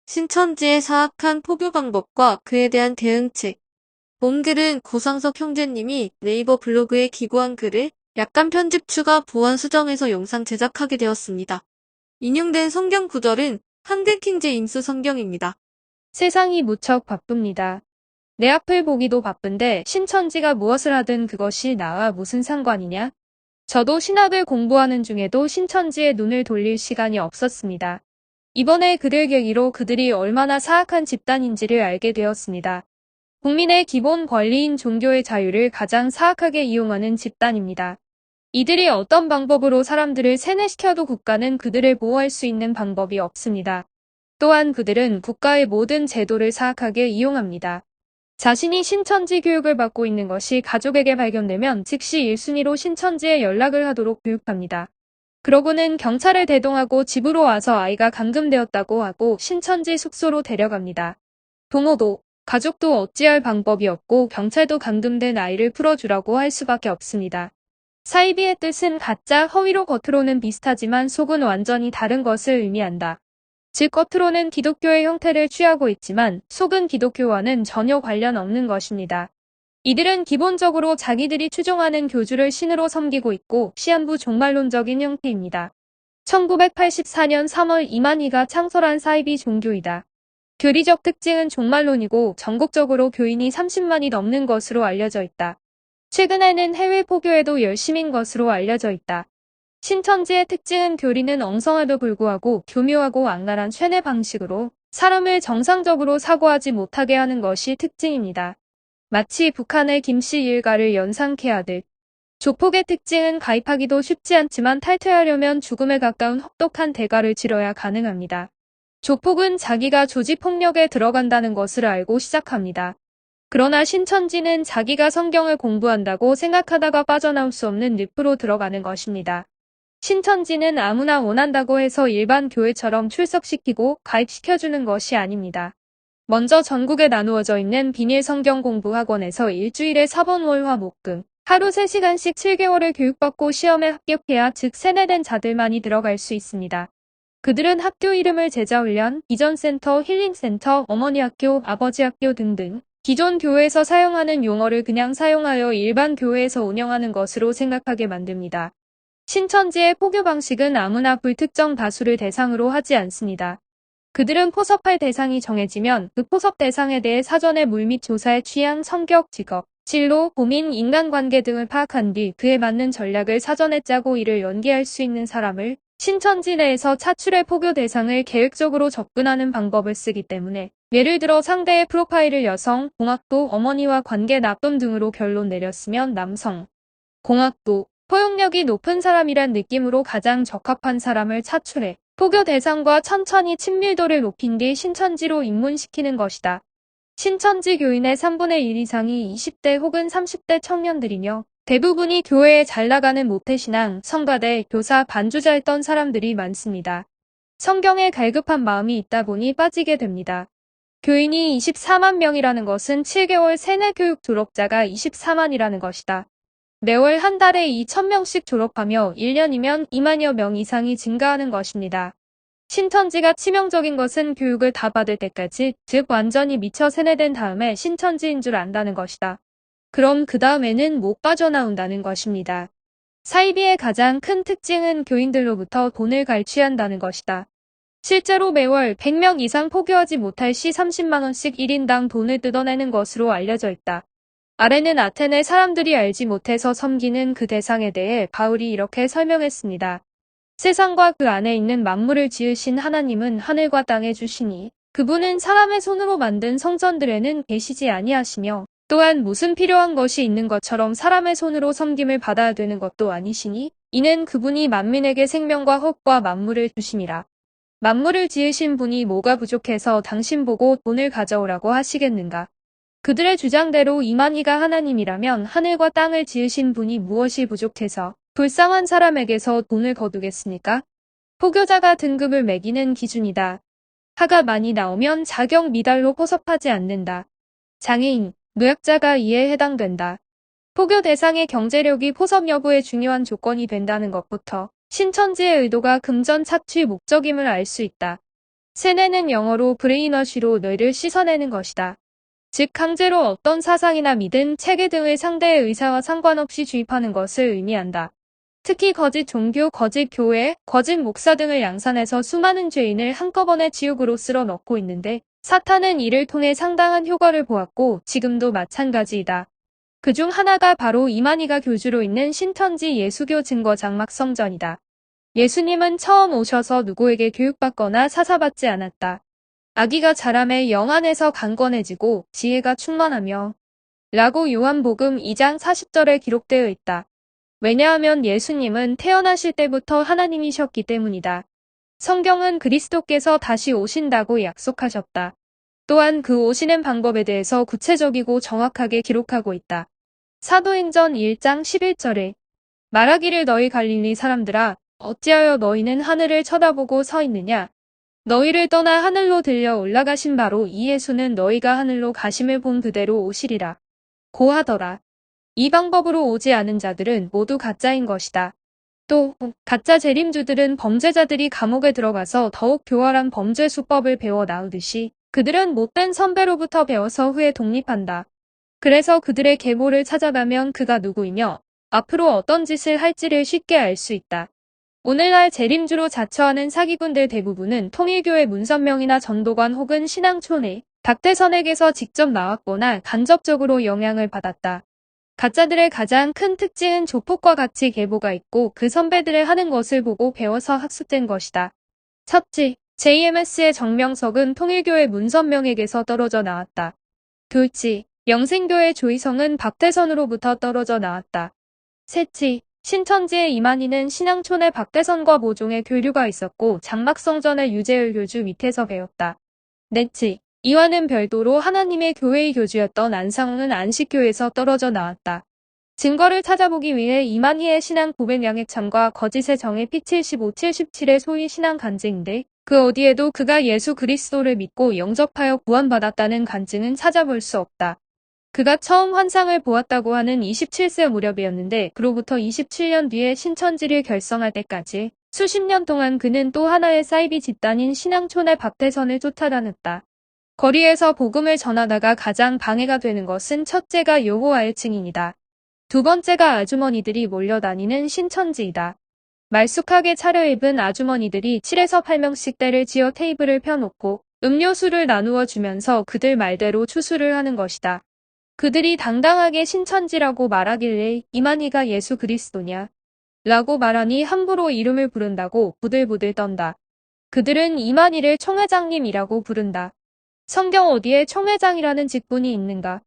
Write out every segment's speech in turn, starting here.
신천지의 사악한 포교 방법과 그에 대한 대응책. 본 글은 고상석 형제님이 네이버 블로그에 기고한 글을 약간 편집 추가 보완 수정해서 영상 제작하게 되었습니다. 인용된 성경 구절은 한글 킹 제임스 성경입니다. 세상이 무척 바쁩니다. 내 앞을 보기도 바쁜데 신천지가 무엇을 하든 그것이 나와 무슨 상관이냐? 저도 신학을 공부하는 중에도 신천지에 눈을 돌릴 시간이 없었습니다. 이번에 그들 계기로 그들이 얼마나 사악한 집단인지를 알게 되었습니다. 국민의 기본 권리인 종교의 자유를 가장 사악하게 이용하는 집단입니다. 이들이 어떤 방법으로 사람들을 세뇌시켜도 국가는 그들을 보호할 수 있는 방법이 없습니다. 또한 그들은 국가의 모든 제도를 사악하게 이용합니다. 자신이 신천지 교육을 받고 있는 것이 가족에게 발견되면 즉시 1순위로 신천지에 연락을 하도록 교육합니다. 그러고는 경찰을 대동하고 집으로 와서 아이가 감금되었다고 하고 신천지 숙소로 데려갑니다. 부모도 가족도 어찌할 방법이 없고 경찰도 감금된 아이를 풀어주라고 할 수밖에 없습니다. 사이비의 뜻은 가짜 허위로 겉으로는 비슷하지만 속은 완전히 다른 것을 의미한다. 즉 겉으로는 기독교의 형태를 취하고 있지만 속은 기독교와는 전혀 관련 없는 것입니다. 이들은 기본적으로 자기들이 추종하는 교주를 신으로 섬기고 있고 시한부 종말론적인 형태입니다. 1984년 3월 이만희가 창설한 사이비 종교이다. 교리적 특징은 종말론이고 전국적으로 교인이 30만이 넘는 것으로 알려져 있다. 최근에는 해외 포교에도 열심인 것으로 알려져 있다. 신천지의 특징은 교리는 엉성함에도 불구하고 교묘하고 악랄한 쇠뇌 방식으로 사람을 정상적으로 사고하지 못하게 하는 것이 특징입니다. 마치 북한의 김씨 일가를 연상케 하듯. 조폭의 특징은 가입하기도 쉽지 않지만 탈퇴하려면 죽음에 가까운 혹독한 대가를 치러야 가능합니다. 조폭은 자기가 조직폭력에 들어간다는 것을 알고 시작합니다. 그러나 신천지는 자기가 성경을 공부한다고 생각하다가 빠져나올 수 없는 늪으로 들어가는 것입니다. 신천지는 아무나 원한다고 해서 일반 교회처럼 출석시키고 가입시켜주는 것이 아닙니다. 먼저 전국에 나누어져 있는 비밀 성경 공부 학원에서 일주일에 4번 월화 목금, 하루 3시간씩 7개월을 교육받고 시험에 합격해야 즉 세뇌된 자들만이 들어갈 수 있습니다. 그들은 학교 이름을 제자훈련, 비전센터, 힐링센터, 어머니학교, 아버지학교 등등 기존 교회에서 사용하는 용어를 그냥 사용하여 일반 교회에서 운영하는 것으로 생각하게 만듭니다. 신천지의 포교 방식은 아무나 불특정 다수를 대상으로 하지 않습니다. 그들은 포섭할 대상이 정해지면 그 포섭 대상에 대해 사전에 물밑 조사해 취향, 성격, 직업, 진로, 고민, 인간관계 등을 파악한 뒤 그에 맞는 전략을 사전에 짜고 이를 연기할 수 있는 사람을 신천지 내에서 차출해 포교 대상을 계획적으로 접근하는 방법을 쓰기 때문에 예를 들어 상대의 프로파일을 여성, 공학도, 어머니와 관계 나쁨 등으로 결론 내렸으면 남성, 공학도, 포용력이 높은 사람이란 느낌으로 가장 적합한 사람을 차출해 포교 대상과 천천히 친밀도를 높인 뒤 신천지로 입문시키는 것이다. 신천지 교인의 3분의 1 이상이 20대 혹은 30대 청년들이며 대부분이 교회에 잘 나가는 모태신앙, 성가대, 교사, 반주자였던 사람들이 많습니다. 성경에 갈급한 마음이 있다 보니 빠지게 됩니다. 교인이 24만 명이라는 것은 7개월 세뇌 교육 졸업자가 24만이라는 것이다. 매월 한 달에 2,000명씩 졸업하며 1년이면 2만여 명 이상이 증가하는 것입니다. 신천지가 치명적인 것은 교육을 다 받을 때까지, 즉 완전히 미쳐 세뇌된 다음에 신천지인 줄 안다는 것이다. 그럼 그 다음에는 못 빠져나온다는 것입니다. 사이비의 가장 큰 특징은 교인들로부터 돈을 갈취한다는 것이다. 실제로 매월 100명 이상 포교하지 못할 시 30만 원씩 1인당 돈을 뜯어내는 것으로 알려져 있다. 아래는 아테네 사람들이 알지 못해서 섬기는 그 대상에 대해 바울이 이렇게 설명했습니다. 세상과 그 안에 있는 만물을 지으신 하나님은 하늘과 땅의 주시니 그분은 사람의 손으로 만든 성전들에는 계시지 아니하시며 또한 무슨 필요한 것이 있는 것처럼 사람의 손으로 섬김을 받아야 되는 것도 아니시니 이는 그분이 만민에게 생명과 헛과 만물을 주심이라. 만물을 지으신 분이 뭐가 부족해서 당신 보고 돈을 가져오라고 하시겠는가. 그들의 주장대로 이만희가 하나님이라면 하늘과 땅을 지으신 분이 무엇이 부족해서 불쌍한 사람에게서 돈을 거두겠습니까? 포교자가 등급을 매기는 기준이다. 하가 많이 나오면 자격 미달로 포섭하지 않는다. 장애인, 노약자가 이에 해당된다. 포교 대상의 경제력이 포섭 여부의 중요한 조건이 된다는 것부터 신천지의 의도가 금전 착취 목적임을 알 수 있다. 세뇌는 영어로 브레인워시로 뇌를 씻어내는 것이다. 즉 강제로 어떤 사상이나 믿음, 체계 등을 상대의 의사와 상관없이 주입하는 것을 의미한다. 특히 거짓 종교, 거짓 교회, 거짓 목사 등을 양산해서 수많은 죄인을 한꺼번에 지옥으로 쓸어 넣고 있는데 사탄은 이를 통해 상당한 효과를 보았고 지금도 마찬가지이다. 그중 하나가 바로 이만희가 교주로 있는 신천지 예수교 증거 장막 성전이다. 예수님은 처음 오셔서 누구에게 교육받거나 사사받지 않았다. 아기가 자라매 영안에서 강건해지고 지혜가 충만하며 라고 요한복음 2장 40절에 기록되어 있다. 왜냐하면 예수님은 태어나실 때부터 하나님이셨기 때문이다. 성경은 그리스도께서 다시 오신다고 약속하셨다. 또한 그 오시는 방법에 대해서 구체적이고 정확하게 기록하고 있다. 사도행전 1장 11절에 말하기를 너희 갈릴리 사람들아 어찌하여 너희는 하늘을 쳐다보고 서 있느냐 너희를 떠나 하늘로 들려 올라가신 바로 이 예수는 너희가 하늘로 가심을 본 그대로 오시리라 고하더라. 이 방법으로 오지 않은 자들은 모두 가짜인 것이다. 또 가짜 재림주들은 범죄자들이 감옥에 들어가서 더욱 교활한 범죄 수법을 배워 나오듯이 그들은 못된 선배로부터 배워서 후에 독립한다. 그래서 그들의 계보를 찾아가면 그가 누구이며 앞으로 어떤 짓을 할지를 쉽게 알 수 있다. 오늘날 재림주로 자처하는 사기꾼들 대부분은 통일교의 문선명이나 전도관 혹은 신앙촌의 박대선에게서 직접 나왔거나 간접적으로 영향을 받았다. 가짜들의 가장 큰 특징은 조폭과 같이 계보가 있고 그 선배들의 하는 것을 보고 배워서 학습된 것이다. 첫째, JMS의 정명석은 통일교의 문선명에게서 떨어져 나왔다. 둘째, 영생교의 조희성은 박대선으로부터 떨어져 나왔다. 셋째, 신천지의 이만희는 신앙촌의 박대선과 모종의 교류가 있었고 장막성전의 유재열 교주 밑에서 배웠다. 넷째, 이와는 별도로 하나님의 교회의 교주였던 안상홍은 안식교에서 떨어져 나왔다. 증거를 찾아보기 위해 이만희의 신앙 고백 양액참과 거짓의 정의 P75, 77의 소위 신앙 간증인데 그 어디에도 그가 예수 그리스도를 믿고 영접하여 구원받았다는 간증은 찾아볼 수 없다. 그가 처음 환상을 보았다고 하는 27세 무렵이었는데 그로부터 27년 뒤에 신천지를 결성할 때까지 수십 년 동안 그는 또 하나의 사이비 집단인 신앙촌의 박대선을 쫓아다녔다. 거리에서 복음을 전하다가 가장 방해가 되는 것은 첫째가 여호와의 증인이다. 두 번째가 아주머니들이 몰려다니는 신천지이다. 말쑥하게 차려입은 아주머니들이 7에서 8명씩 때를 지어 테이블을 펴놓고 음료수를 나누어 주면서 그들 말대로 추수를 하는 것이다. 그들이 당당하게 신천지라고 말하길래 이만희가 예수 그리스도냐? 라고 말하니 함부로 이름을 부른다고 부들부들 떤다. 그들은 이만희를 총회장님이라고 부른다. 성경 어디에 총회장이라는 직분이 있는가?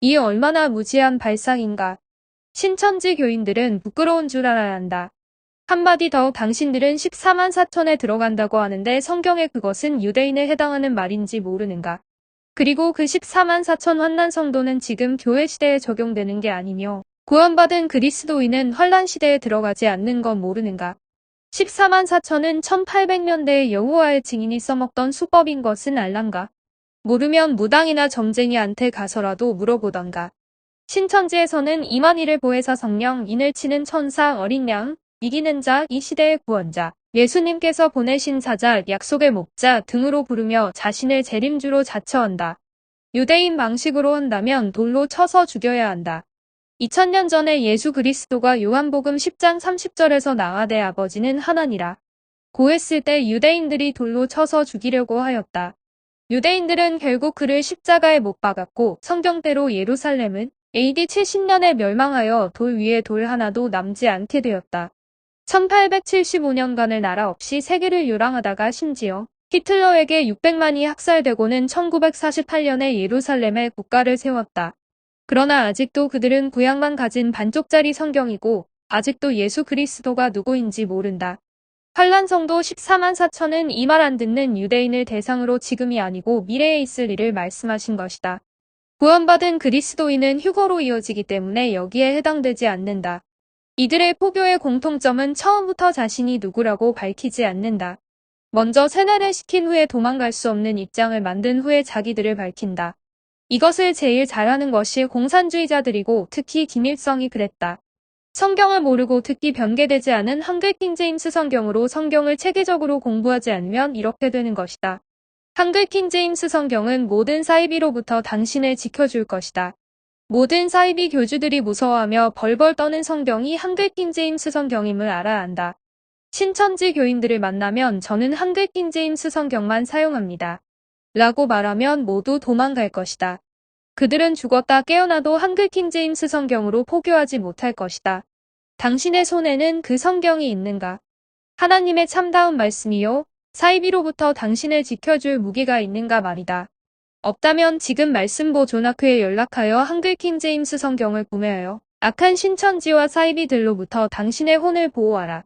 이 얼마나 무지한 발상인가? 신천지 교인들은 부끄러운 줄 알아야 한다. 한마디 더 당신들은 14만 4천에 들어간다고 하는데 성경에 그것은 유대인에 해당하는 말인지 모르는가? 그리고 그 14만 4천 환난 성도는 지금 교회 시대에 적용되는 게 아니며 구원받은 그리스도인은 환란 시대에 들어가지 않는 건 모르는가? 14만 4천은 1800년대에 여호와의 증인이 써먹던 수법인 것은 알란가? 모르면 무당이나 점쟁이한테 가서라도 물어보던가. 신천지에서는 이만희를 보혜사 성령, 인을 치는 천사, 어린 양, 이기는 자, 이 시대의 구원자, 예수님께서 보내신 사자, 약속의 목자 등으로 부르며 자신을 재림주로 자처한다. 유대인 방식으로 한다면 돌로 쳐서 죽여야 한다. 2000년 전에 예수 그리스도가 요한복음 10장 30절에서 나와 내 아버지는 하나니라 고했을 때 유대인들이 돌로 쳐서 죽이려고 하였다. 유대인들은 결국 그를 십자가에 못 박았고 성경대로 예루살렘은 AD 70년에 멸망하여 돌 위에 돌 하나도 남지 않게 되었다. 1875년간을 나라 없이 세계를 요랑하다가 심지어 히틀러에게 600만이 학살되고는 1948년에 예루살렘에 국가를 세웠다. 그러나 아직도 그들은 구약만 가진 반쪽짜리 성경이고 아직도 예수 그리스도가 누구인지 모른다. 환란성도 14만 4천은 이 말 안 듣는 유대인을 대상으로 지금이 아니고 미래에 있을 일을 말씀하신 것이다. 구원받은 그리스도인은 휴거로 이어지기 때문에 여기에 해당되지 않는다. 이들의 포교의 공통점은 처음부터 자신이 누구라고 밝히지 않는다. 먼저 세뇌를 시킨 후에 도망갈 수 없는 입장을 만든 후에 자기들을 밝힌다. 이것을 제일 잘하는 것이 공산주의자들이고 특히 김일성이 그랬다. 성경을 모르고 특히 변개되지 않은 한글 킹제임스 성경으로 성경을 체계적으로 공부하지 않으면 이렇게 되는 것이다. 한글 킹제임스 성경은 모든 사이비로부터 당신을 지켜줄 것이다. 모든 사이비 교주들이 무서워하며 벌벌 떠는 성경이 한글 킹제임스 성경임을 알아야 한다. 신천지 교인들을 만나면 저는 한글 킹제임스 성경만 사용합니다. 라고 말하면 모두 도망갈 것이다. 그들은 죽었다 깨어나도 한글 킹제임스 성경으로 포교하지 못할 것이다. 당신의 손에는 그 성경이 있는가? 하나님의 참다운 말씀이요. 사이비로부터 당신을 지켜줄 무기가 있는가 말이다. 없다면 지금 말씀보 존학회에 연락하여 한글 킹제임스 성경을 구매하여 악한 신천지와 사이비들로부터 당신의 혼을 보호하라.